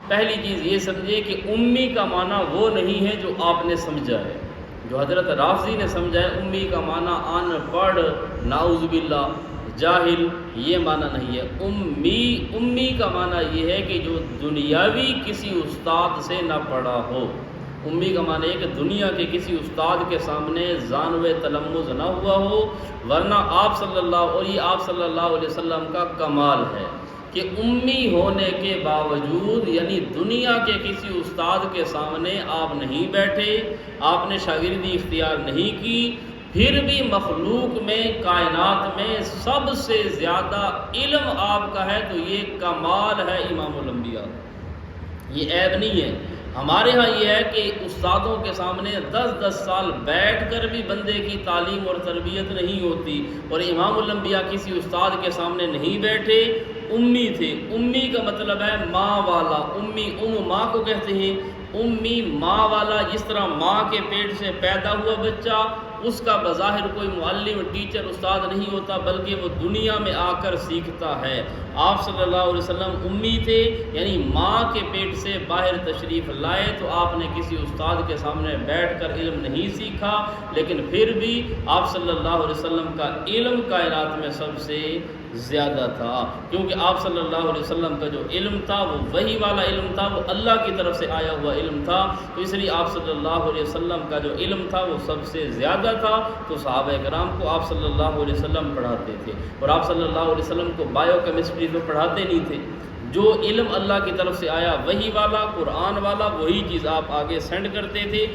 پہلی چیز یہ سمجھے کہ امی کا معنی وہ نہیں ہے جو آپ نے سمجھا ہے، جو حضرت رافضی نے سمجھا ہے امی کا معنی ان پڑھ، نعوذ باللہ، جاہل، یہ معنی نہیں ہے۔ امی کا معنی یہ ہے کہ جو دنیاوی کسی استاد سے نہ پڑھا ہو۔ امی کا معنی ہے کہ دنیا کے کسی استاد کے سامنے زانو تلمذ نہ ہوا ہو، ورنہ آپ صلی اللہ علیہ وسلم کا کمال ہے کہ امی ہونے کے باوجود، یعنی دنیا کے کسی استاد کے سامنے آپ نہیں بیٹھے، آپ نے شاگردی اختیار نہیں کی، پھر بھی مخلوق میں، کائنات میں سب سے زیادہ علم آپ کا ہے، تو یہ کمال ہے امام الانبیاء، یہ عیب نہیں ہے۔ ہمارے ہاں یہ ہے کہ استادوں کے سامنے 10 سال بیٹھ کر بھی بندے کی تعلیم اور تربیت نہیں ہوتی، اور امام الانبیاء کسی استاد کے سامنے نہیں بیٹھے، امی تھے۔ امی کا مطلب ہے ماں والا، امی ماں کو کہتے ہیں، امی ماں والا، جس طرح ماں کے پیٹ سے پیدا ہوا بچہ، اس کا بظاہر کوئی معلم، ٹیچر، استاد نہیں ہوتا، بلکہ وہ دنیا میں آ کر سیکھتا ہے۔ آپ صلی اللہ علیہ وسلم امی تھے، یعنی ماں کے پیٹ سے باہر تشریف لائے تو آپ نے کسی استاد کے سامنے بیٹھ کر علم نہیں سیکھا، لیکن پھر بھی آپ صلی اللہ علیہ وسلم کا علم کائنات میں سب سے زیادہ تھا، کیونکہ آپ صلی اللہ علیہ وسلم کا جو علم تھا وہ وحی والا علم تھا، وہ اللہ کی طرف سے آیا ہوا علم تھا، تو اس لیے آپ صلی اللہ علیہ وسلم کا جو علم تھا وہ سب سے زیادہ تھا۔ تو صحابہ کرام کو آپ صلی اللہ علیہ وسلم پڑھاتے تھے، اور آپ صلی اللہ علیہ وسلم کو بایو کیمسٹری تو پڑھاتے نہیں تھے، جو علم اللہ کی طرف سے آیا وحی والا، قرآن والا، وہی چیز آپ آگے سینڈ کرتے تھے۔